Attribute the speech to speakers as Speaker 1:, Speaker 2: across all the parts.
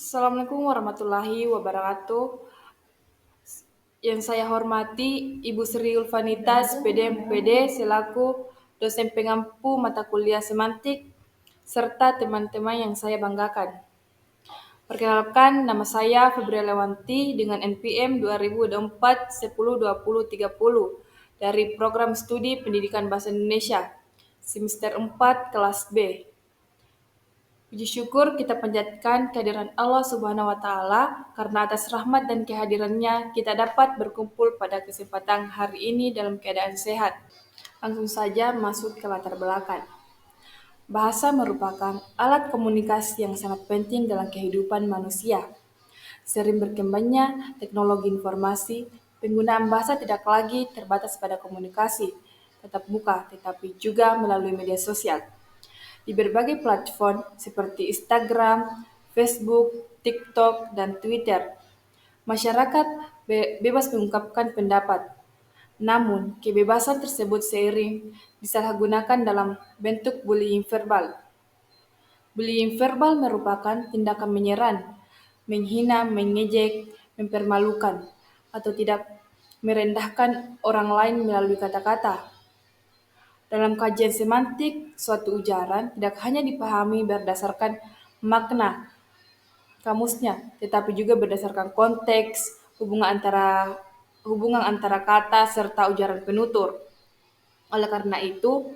Speaker 1: Assalamualaikum warahmatullahi wabarakatuh. Yang saya hormati Ibu Sri Ulfanita, SPD MPD, selaku dosen pengampu mata kuliah semantik, serta teman-teman yang saya banggakan. Perkenalkan, nama saya Febria Lewanti dengan NPM 2024 10 20 30 dari Program Studi Pendidikan Bahasa Indonesia, semester 4 kelas B. Puji syukur kita panjatkan kehadiran Allah Subhanahu wa Ta'ala karena atas rahmat dan kehadirannya kita dapat berkumpul pada kesempatan hari ini dalam keadaan sehat. Langsung saja masuk ke latar belakang. Bahasa merupakan alat komunikasi yang sangat penting dalam kehidupan manusia. Sering berkembangnya teknologi informasi, penggunaan bahasa tidak lagi terbatas pada komunikasi tatap muka, tetapi juga melalui media sosial di berbagai platform seperti Instagram, Facebook, TikTok, dan Twitter. Masyarakat bebas mengungkapkan pendapat, namun kebebasan tersebut seiring disalahgunakan dalam bentuk bullying verbal. Bullying verbal merupakan tindakan menyerang, menghina, mengejek, mempermalukan, atau tidak merendahkan orang lain melalui kata-kata. Dalam kajian semantik, suatu ujaran tidak hanya dipahami berdasarkan makna kamusnya, tetapi juga berdasarkan konteks, hubungan antara kata serta ujaran penutur. Oleh karena itu,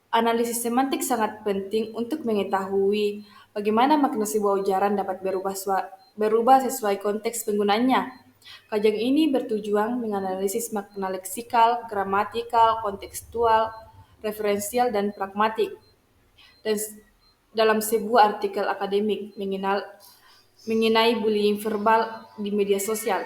Speaker 1: analisis semantik sangat penting untuk mengetahui bagaimana makna sebuah ujaran dapat berubah sesuai konteks penggunanya. Kajian ini bertujuan menganalisis makna leksikal, gramatikal, kontekstual, referensial, dan pragmatik. Dan dalam sebuah artikel akademik mengenai bullying verbal di media sosial.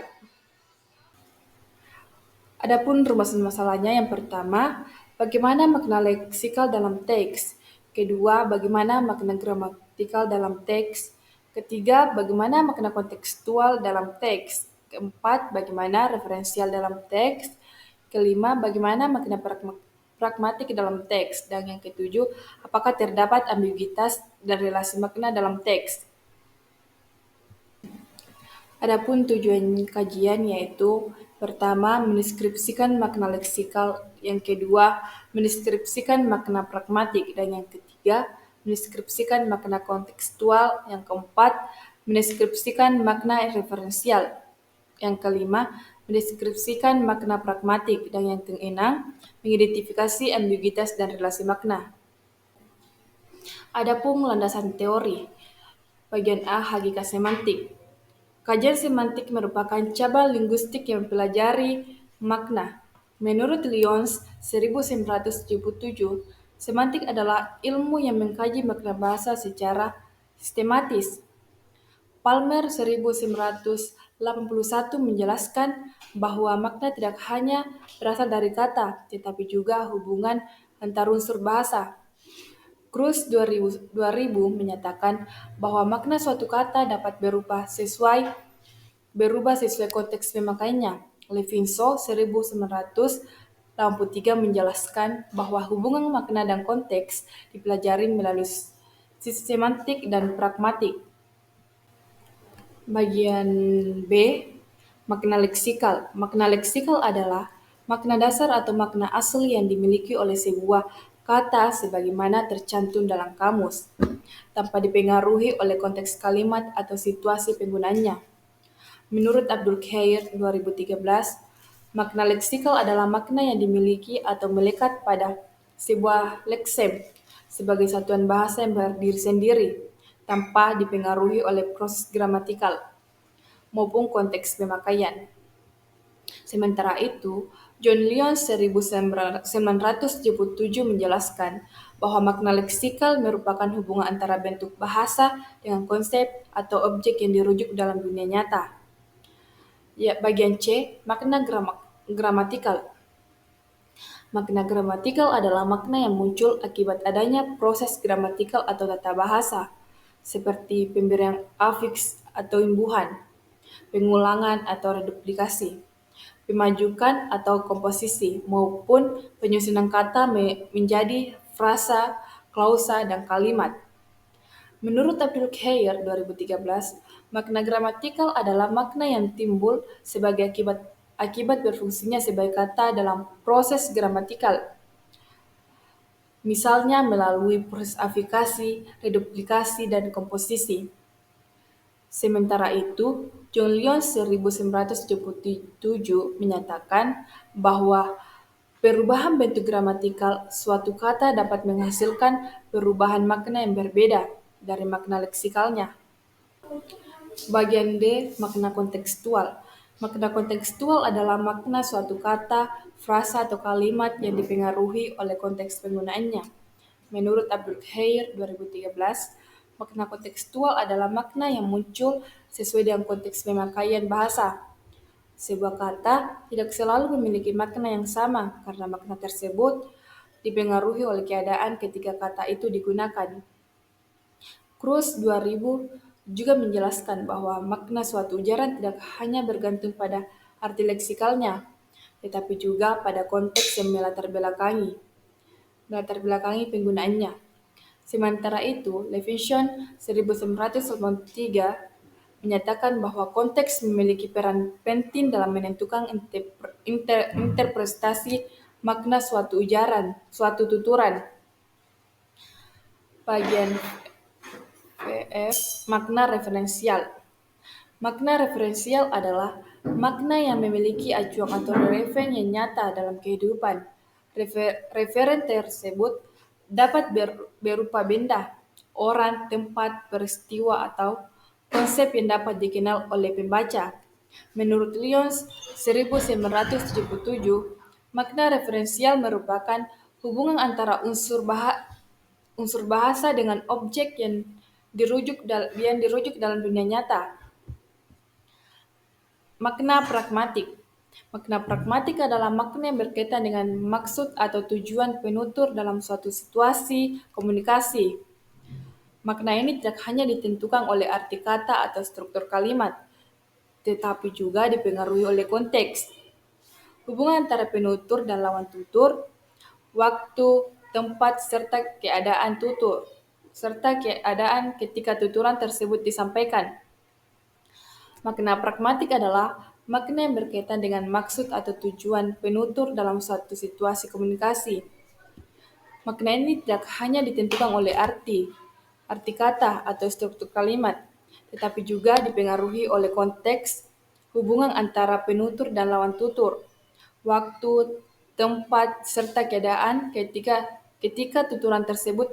Speaker 1: Adapun rumus masalahnya yang pertama, bagaimana makna leksikal dalam teks. Kedua, bagaimana makna gramatikal dalam teks. Ketiga, bagaimana makna kontekstual dalam teks. Keempat, bagaimana referensial dalam teks. Kelima, bagaimana makna pragmatik dalam teks. Dan yang ketujuh, apakah terdapat ambiguitas dan relasi makna dalam teks. Adapun tujuan kajian yaitu pertama, mendeskripsikan makna leksikal, yang kedua, mendeskripsikan makna pragmatik, dan yang ketiga, mendeskripsikan makna kontekstual, yang keempat, mendeskripsikan makna referensial, yang kelima, mendeskripsikan makna pragmatik, dan yang keenam, mengidentifikasi ambiguitas dan relasi makna. Adapun landasan teori, bagian A, hakikat semantik. Kajian semantik merupakan cabang linguistik yang mempelajari makna. Menurut Lyons 1977, semantik adalah ilmu yang mengkaji makna bahasa secara sistematis. Palmer 1981 menjelaskan bahwa makna tidak hanya berasal dari kata, tetapi juga hubungan antar unsur bahasa. Cruz 2000 menyatakan bahwa makna suatu kata dapat berubah sesuai konteks pemakaiannya. Levinson 1983 menjelaskan bahwa hubungan makna dan konteks dipelajari melalui sisi semantik dan pragmatik. Bagian B, makna leksikal. Makna leksikal adalah makna dasar atau makna asli yang dimiliki oleh sebuah kata sebagaimana tercantum dalam kamus, tanpa dipengaruhi oleh konteks kalimat atau situasi penggunanya. Menurut Abdul Khair 2013, makna leksikal adalah makna yang dimiliki atau melekat pada sebuah leksem sebagai satuan bahasa yang berdiri sendiri, tanpa dipengaruhi oleh proses gramatikal maupun konteks pemakaian. Sementara itu, John Lyons 1977 menjelaskan bahwa makna leksikal merupakan hubungan antara bentuk bahasa dengan konsep atau objek yang dirujuk dalam dunia nyata. Ya, bagian C, makna gramatikal. Makna gramatikal adalah makna yang muncul akibat adanya proses gramatikal atau tata bahasa, seperti pemberian afiks atau imbuhan, pengulangan atau reduplikasi, pemajukan atau komposisi, maupun penyusunan kata menjadi frasa, klausa, dan kalimat. Menurut Abdul Khair 2013, makna gramatikal adalah makna yang timbul sebagai akibat berfungsinya sebagai kata dalam proses gramatikal, misalnya melalui proses afikasi, reduplikasi, dan komposisi. Sementara itu, John Lyons 1977 menyatakan bahwa perubahan bentuk gramatikal suatu kata dapat menghasilkan perubahan makna yang berbeda dari makna leksikalnya. Bagian D. Makna kontekstual. Makna kontekstual adalah makna suatu kata, frasa, atau kalimat yang dipengaruhi oleh konteks penggunaannya. Menurut Abdul Khair 2013, makna kontekstual adalah makna yang muncul sesuai dengan konteks pemakaian bahasa. Sebuah kata tidak selalu memiliki makna yang sama karena makna tersebut dipengaruhi oleh keadaan ketika kata itu digunakan. Cruz 2000 juga menjelaskan bahwa makna suatu ujaran tidak hanya bergantung pada arti leksikalnya, tetapi juga pada konteks yang melatar belakangi penggunaannya. Sementara itu, Levinson 1983 menyatakan bahwa konteks memiliki peran penting dalam menentukan interpretasi makna suatu ujaran, suatu tuturan. Bagian VF, makna referensial. Makna referensial adalah makna yang memiliki acuan atau referen yang nyata dalam kehidupan. Referen tersebut dapat berupa benda, orang, tempat, peristiwa, atau konsep yang dapat dikenal oleh pembaca. Menurut Lyons 1977, makna referensial merupakan hubungan antara unsur bahasa dengan objek yang dirujuk dalam dunia nyata. Makna pragmatik. Makna pragmatik adalah makna yang berkaitan dengan maksud atau tujuan penutur dalam suatu situasi komunikasi. Makna ini tidak hanya ditentukan oleh arti kata atau struktur kalimat, tetapi juga dipengaruhi oleh konteks. Hubungan antara penutur dan lawan tutur, waktu, tempat, serta keadaan ketika tuturan tersebut disampaikan. Makna pragmatik adalah makna yang berkaitan dengan maksud atau tujuan penutur dalam suatu situasi komunikasi. Makna ini tidak hanya ditentukan oleh arti kata atau struktur kalimat, tetapi juga dipengaruhi oleh konteks, hubungan antara penutur dan lawan tutur, waktu, tempat, serta keadaan ketika tuturan tersebut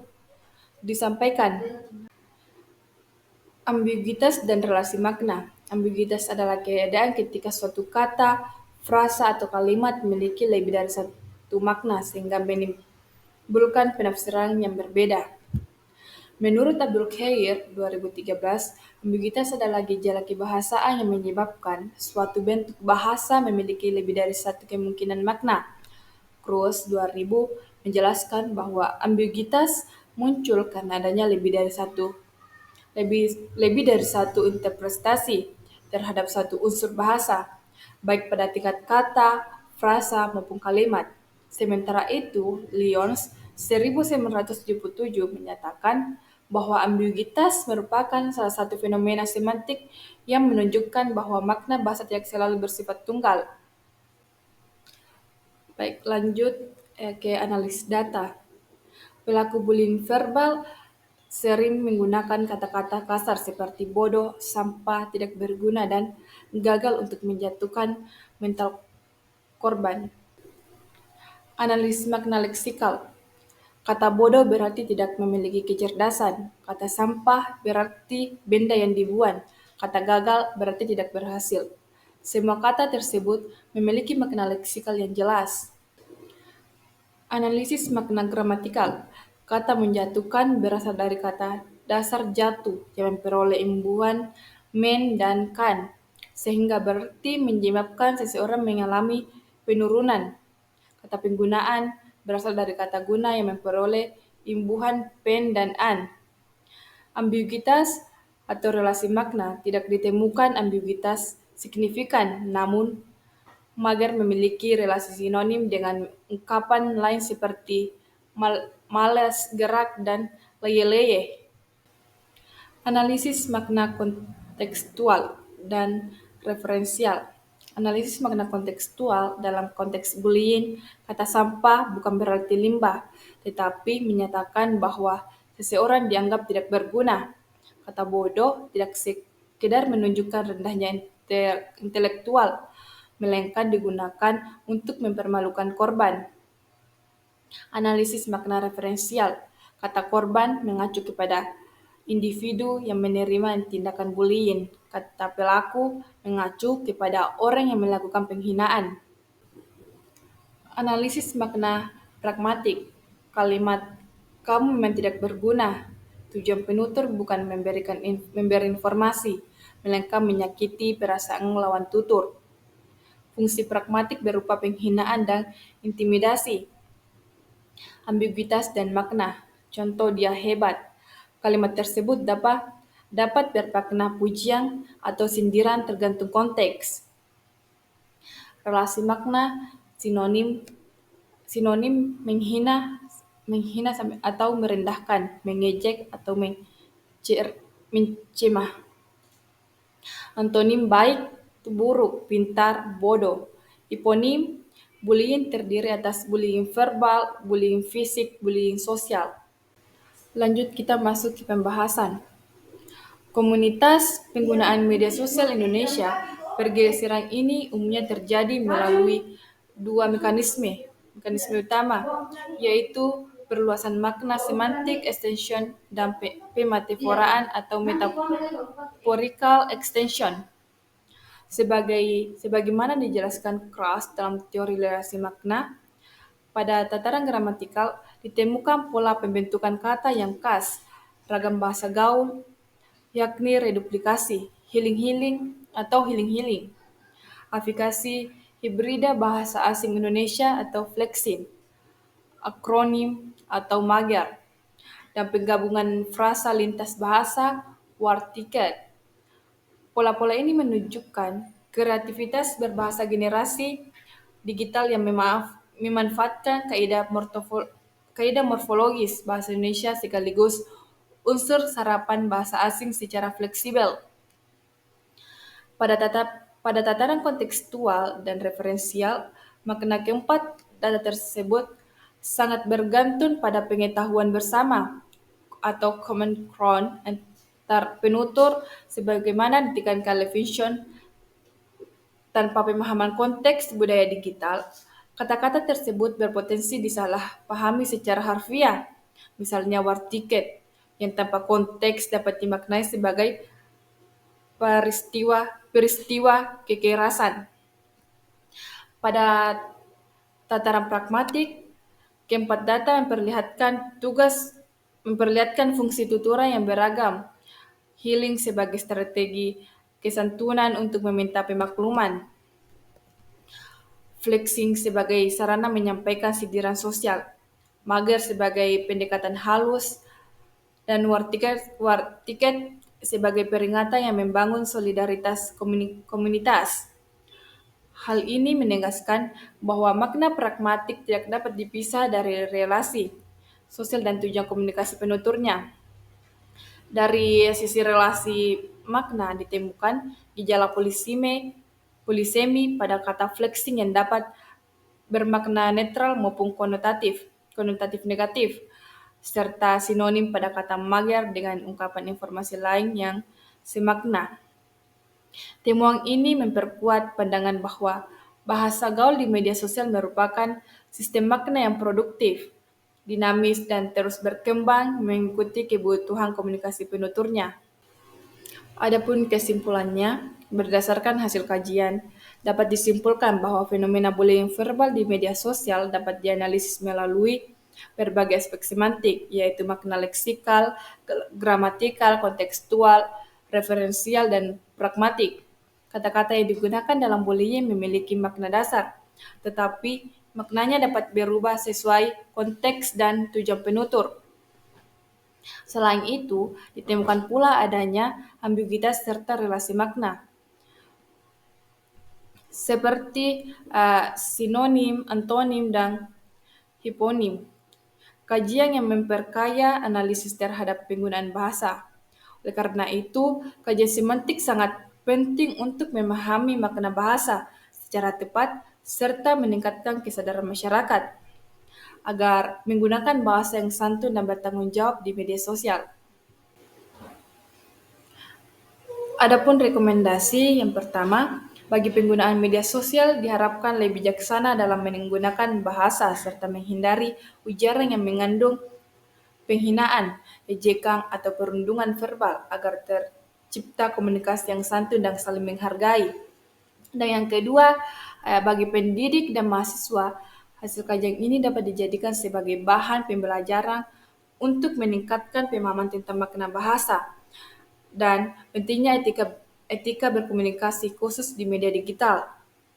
Speaker 1: disampaikan. Ambiguitas dan relasi makna. Ambiguitas adalah keadaan ketika suatu kata, frasa, atau kalimat memiliki lebih dari satu makna sehingga menimbulkan penafsiran yang berbeda. Menurut Abdul Khair 2013, ambiguitas adalah gejala kebahasaan yang menyebabkan suatu bentuk bahasa memiliki lebih dari satu kemungkinan makna. Cruz 2000 menjelaskan bahwa ambiguitas muncul karena adanya lebih dari satu interpretasi terhadap satu unsur bahasa, baik pada tingkat kata, frasa, maupun kalimat. Sementara itu, Lyons 1977 menyatakan bahwa ambiguitas merupakan salah satu fenomena semantik yang menunjukkan bahwa makna bahasa tidak selalu bersifat tunggal. Baik, lanjut ke analisis data. Pelaku bullying verbal sering menggunakan kata-kata kasar seperti bodoh, sampah, tidak berguna, dan gagal untuk menjatuhkan mental korban. Analisis makna leksikal. Kata bodoh berarti tidak memiliki kecerdasan. Kata sampah berarti benda yang dibuang. Kata gagal berarti tidak berhasil. Semua kata tersebut memiliki makna leksikal yang jelas. Analisis makna gramatikal. Kata menjatuhkan berasal dari kata dasar jatuh yang memperoleh imbuhan men dan kan, sehingga berarti menyebabkan seseorang mengalami penurunan. Kata penggunaan berasal dari kata guna yang memperoleh imbuhan pen dan an. Ambiguitas atau relasi makna tidak ditemukan ambiguitas signifikan, namun mager memiliki relasi sinonim dengan ungkapan lain seperti malas gerak dan leye-leye. Analisis makna kontekstual dan referensial. Analisis makna kontekstual dalam konteks bullying, kata sampah bukan berarti limbah, tetapi menyatakan bahwa seseorang dianggap tidak berguna. Kata bodoh tidak sekedar menunjukkan rendahnya intelektual, melainkan digunakan untuk mempermalukan korban. Analisis makna referensial. Kata korban mengacu kepada individu yang menerima tindakan bullying. Kata pelaku mengacu kepada orang yang melakukan penghinaan. Analisis makna pragmatik. Kalimat kamu memang tidak berguna. Tujuan penutur bukan memberi informasi, melainkan menyakiti perasaan lawan tutur. Fungsi pragmatik berupa penghinaan dan intimidasi. Ambiguitas dan makna. Contoh dia hebat. Kalimat tersebut dapat bermakna pujian atau sindiran tergantung konteks. Relasi makna sinonim menghina atau merendahkan, mengejek atau mencemah. Antonim baik, buruk, pintar, bodoh. Hiponim bullying terdiri atas bullying verbal, bullying fisik, bullying sosial. Lanjut kita masuk ke pembahasan. Komunitas penggunaan media sosial Indonesia, pergeseran ini umumnya terjadi melalui dua mekanisme. Mekanisme utama yaitu perluasan makna semantik extension dan pemetaforaan atau metaphorical extension. Sebagaimana dijelaskan Krauss dalam teori relasi makna, pada tataran gramatikal ditemukan pola pembentukan kata yang khas, ragam bahasa gaul, yakni reduplikasi, healing-healing atau healing-healing, aplikasi hibrida bahasa asing Indonesia atau flexing, akronim atau magyar, dan penggabungan frasa lintas bahasa word ticket. Pola-pola ini menunjukkan kreativitas berbahasa generasi digital yang memanfaatkan kaidah morfologis bahasa Indonesia sekaligus unsur sarapan bahasa asing secara fleksibel. Pada tataran kontekstual dan referensial, makna keempat data tersebut sangat bergantung pada pengetahuan bersama atau common ground antar penutur sebagaimana ditekankan Levinson. Tanpa pemahaman konteks budaya digital, kata-kata tersebut berpotensi disalahpahami secara harfiah. Misalnya war ticket, yang tanpa konteks dapat dimaknai sebagai peristiwa kekerasan. Pada tataran pragmatik, keempat data memperlihatkan fungsi tuturan yang beragam. Healing sebagai strategi kesantunan untuk meminta pemakluman. Flexing sebagai sarana menyampaikan sindiran sosial. Mager sebagai pendekatan halus. Dan war ticket sebagai peringatan yang membangun solidaritas komunitas. Hal ini menegaskan bahwa makna pragmatik tidak dapat dipisah dari relasi sosial dan tujuan komunikasi penuturnya. Dari sisi relasi makna ditemukan gejala polisemi pada kata flexing yang dapat bermakna netral maupun konotatif negatif, serta sinonim pada kata magyar dengan ungkapan informasi lain yang semakna. Temuan ini memperkuat pandangan bahwa bahasa gaul di media sosial merupakan sistem makna yang produktif, dinamis, dan terus berkembang mengikuti kebutuhan komunikasi penuturnya. Adapun kesimpulannya, berdasarkan hasil kajian, dapat disimpulkan bahwa fenomena bullying verbal di media sosial dapat dianalisis melalui berbagai aspek semantik, yaitu makna leksikal, gramatikal, kontekstual, referensial, dan pragmatik. Kata-kata yang digunakan dalam bullying memiliki makna dasar, tetapi maknanya dapat berubah sesuai konteks dan tujuan penutur. Selain itu, ditemukan pula adanya ambiguitas serta relasi makna, seperti sinonim, antonim, dan hiponim. Kajian yang memperkaya analisis terhadap penggunaan bahasa. Oleh karena itu, kajian semantik sangat penting untuk memahami makna bahasa secara tepat serta meningkatkan kesadaran masyarakat agar menggunakan bahasa yang santun dan bertanggung jawab di media sosial. Adapun rekomendasi yang pertama, bagi penggunaan media sosial diharapkan lebih bijaksana dalam menggunakan bahasa serta menghindari ujaran yang mengandung penghinaan, ejekan, atau perundungan verbal agar tercipta komunikasi yang santun dan saling menghargai. Dan yang kedua, bagi pendidik dan mahasiswa, hasil kajian ini dapat dijadikan sebagai bahan pembelajaran untuk meningkatkan pemahaman tentang makna bahasa dan pentingnya etika berkomunikasi khusus di media digital.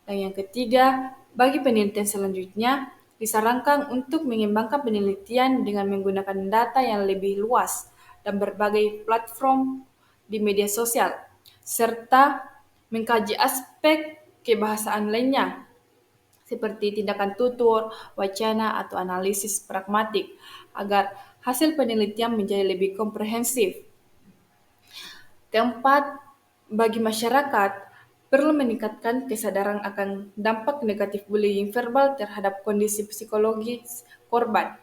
Speaker 1: Dan yang ketiga, bagi penelitian selanjutnya, disarankan untuk mengembangkan penelitian dengan menggunakan data yang lebih luas dan berbagai platform di media sosial, serta mengkaji aspek kebahasaan lainnya, seperti tindakan tutur, wacana, atau analisis pragmatik, agar hasil penelitian menjadi lebih komprehensif. Keempat, bagi masyarakat, perlu meningkatkan kesadaran akan dampak negatif bullying verbal terhadap kondisi psikologis korban,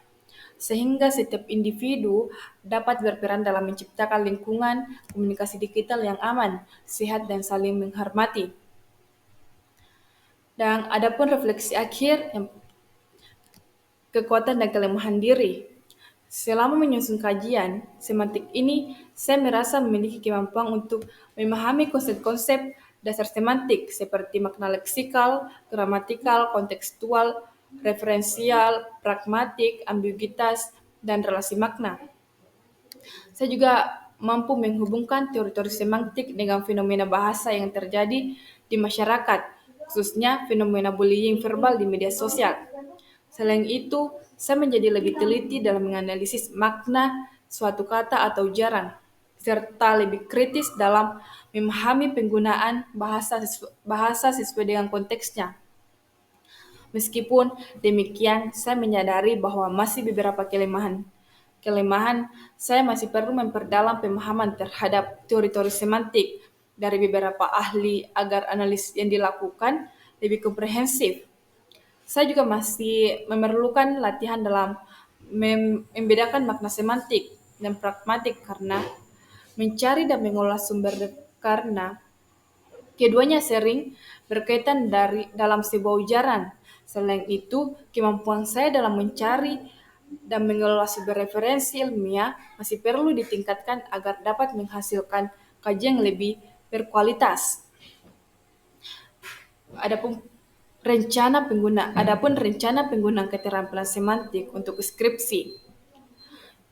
Speaker 1: sehingga setiap individu dapat berperan dalam menciptakan lingkungan komunikasi digital yang aman, sehat, dan saling menghormati. Dan adapun refleksi akhir, yang kekuatan dan kelemahan diri. Selama menyusun kajian semantik ini, saya merasa memiliki kemampuan untuk memahami konsep-konsep dasar semantik seperti makna leksikal, gramatikal, kontekstual, referensial, pragmatik, ambiguitas, dan relasi makna. Saya juga mampu menghubungkan teori-teori semantik dengan fenomena bahasa yang terjadi di masyarakat, khususnya fenomena bullying verbal di media sosial. Selain itu, saya menjadi lebih teliti dalam menganalisis makna suatu kata atau ujaran, serta lebih kritis dalam memahami penggunaan bahasa sesuai dengan konteksnya. Meskipun demikian, saya menyadari bahwa masih beberapa kelemahan. Kelemahan, saya masih perlu memperdalam pemahaman terhadap teori-teori semantik dari beberapa ahli agar analisis yang dilakukan lebih komprehensif. Saya juga masih memerlukan latihan dalam membedakan makna semantik dan pragmatik karena mencari dan mengolah sumber karena keduanya sering berkaitan dalam sebuah ujaran. Selain itu, kemampuan saya dalam mencari dan mengelola sumber referensi ilmiah masih perlu ditingkatkan agar dapat menghasilkan kajian yang lebih berkualitas. Adapun adapun rencana penggunaan keterampilan semantik untuk skripsi.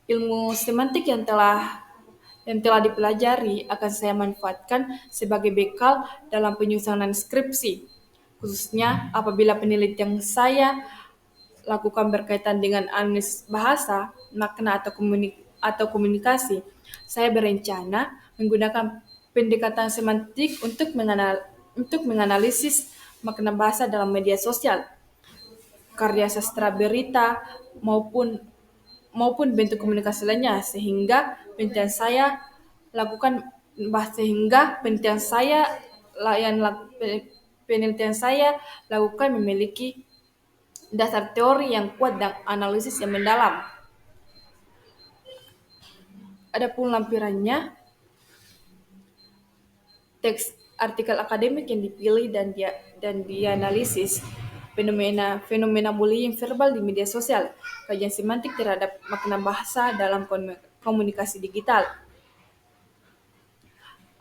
Speaker 1: Ilmu semantik yang telah dipelajari akan saya manfaatkan sebagai bekal dalam penyusunan skripsi, khususnya apabila penelitian saya lakukan berkaitan dengan analisis bahasa, makna atau komunikasi. Saya berencana menggunakan pendekatan semantik untuk menganalisis makna bahasa dalam media sosial, karya sastra berita maupun maupun bentuk komunikasi lainnya sehingga penelitian saya lakukan sehingga penelitian saya lakukan memiliki dasar teori yang kuat dan analisis yang mendalam. Adapun lampirannya, teks artikel akademik yang dipilih dan dianalisis, fenomena fenomena bullying verbal di media sosial, kajian semantik terhadap makna bahasa dalam komunikasi digital.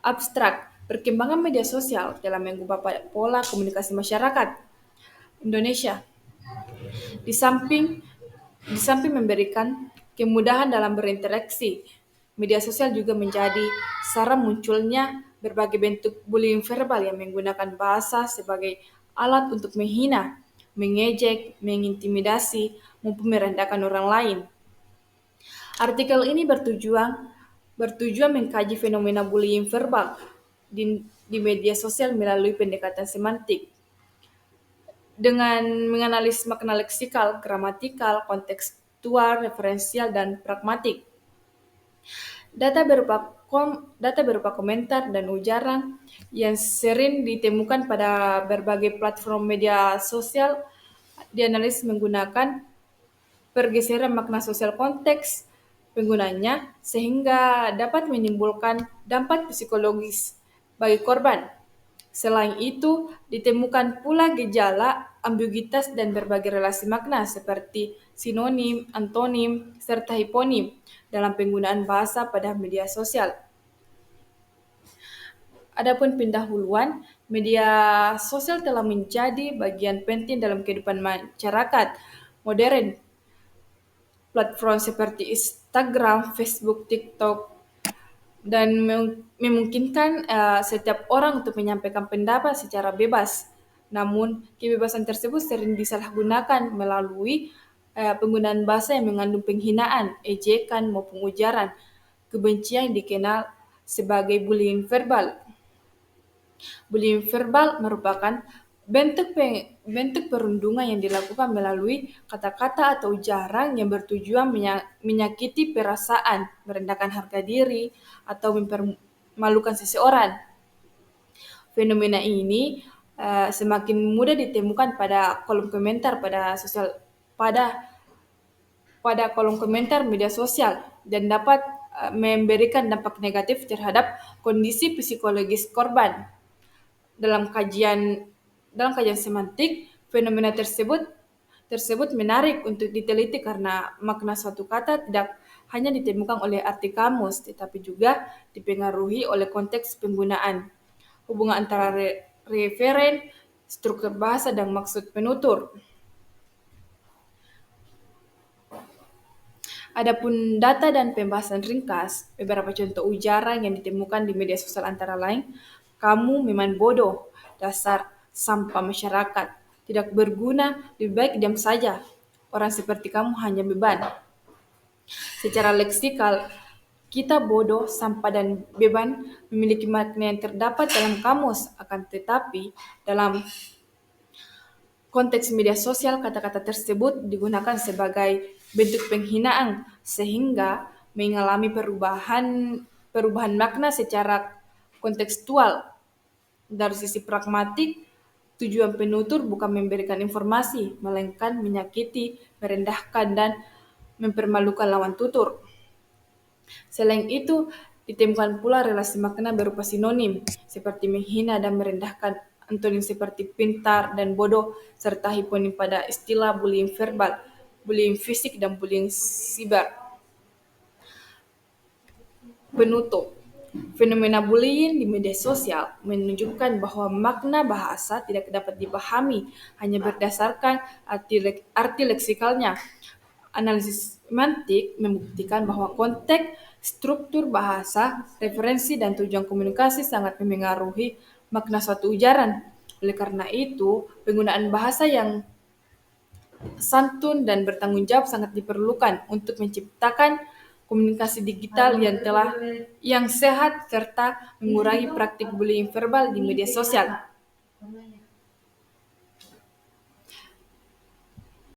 Speaker 1: Abstrak, perkembangan media sosial dalam mengubah pola komunikasi masyarakat Indonesia. Di samping di samping memberikan kemudahan dalam berinteraksi, media sosial juga menjadi sarana munculnya berbagai bentuk bullying verbal yang menggunakan bahasa sebagai alat untuk menghina, mengejek, mengintimidasi, maupun merendahkan orang lain. Artikel ini bertujuan mengkaji fenomena bullying verbal di media sosial melalui pendekatan semantik dengan menganalisis makna leksikal, gramatikal, kontekstual, referensial, dan pragmatik. Data berupa data berupa komentar dan ujaran yang sering ditemukan pada berbagai platform media sosial dianalisis menggunakan pergeseran makna sosial konteks penggunanya sehingga dapat menimbulkan dampak psikologis bagi korban. Selain itu, ditemukan pula gejala, ambiguitas, dan berbagai relasi makna seperti sinonim, antonim, serta hiponim dalam penggunaan bahasa pada media sosial. Adapun pendahuluan, media sosial telah menjadi bagian penting dalam kehidupan masyarakat modern. Platform seperti Instagram, Facebook, TikTok, dan memungkinkan setiap orang untuk menyampaikan pendapat secara bebas. Namun, kebebasan tersebut sering disalahgunakan melalui penggunaan bahasa yang mengandung penghinaan, ejekan, maupun ujaran kebencian yang dikenal sebagai bullying verbal. Bullying verbal merupakan bentuk perundungan yang dilakukan melalui kata-kata atau ujaran yang bertujuan menyakiti perasaan, merendahkan harga diri, atau mempermalukan seseorang. Fenomena ini semakin mudah ditemukan pada kolom komentar pada pada kolom komentar media sosial dan dapat memberikan dampak negatif terhadap kondisi psikologis korban. Dalam kajian semantik, fenomena tersebut menarik untuk diteliti karena makna suatu kata tidak hanya ditemukan oleh arti kamus, tetapi juga dipengaruhi oleh konteks penggunaan, hubungan antara referen, struktur bahasa, dan maksud penutur. Adapun data dan pembahasan ringkas, beberapa contoh ujaran yang ditemukan di media sosial antara lain, kamu memang bodoh, dasar sampah masyarakat, tidak berguna, lebih baik diam saja, orang seperti kamu hanya beban. Secara leksikal, kita bodoh, sampah, dan beban memiliki makna yang terdapat dalam kamus, akan tetapi dalam konteks media sosial, kata-kata tersebut digunakan sebagai bentuk penghinaan sehingga mengalami perubahan makna secara kontekstual. Dari sisi pragmatik, tujuan penutur bukan memberikan informasi, melainkan menyakiti, merendahkan, dan mempermalukan lawan tutur. Selain itu, ditemukan pula relasi makna berupa sinonim, seperti menghina dan merendahkan, antonim seperti pintar dan bodoh, serta hiponim pada istilah bullying verbal, bullying fisik, dan bullying siber. Penutup, fenomena bullying di media sosial menunjukkan bahwa makna bahasa tidak dapat dipahami hanya berdasarkan arti leksikalnya. Analisis semantik membuktikan bahwa konteks, struktur bahasa, referensi, dan tujuan komunikasi sangat memengaruhi makna suatu ujaran. Oleh karena itu, penggunaan bahasa yang santun dan bertanggung jawab sangat diperlukan untuk menciptakan komunikasi digital yang sehat serta mengurangi praktik bullying verbal di media sosial.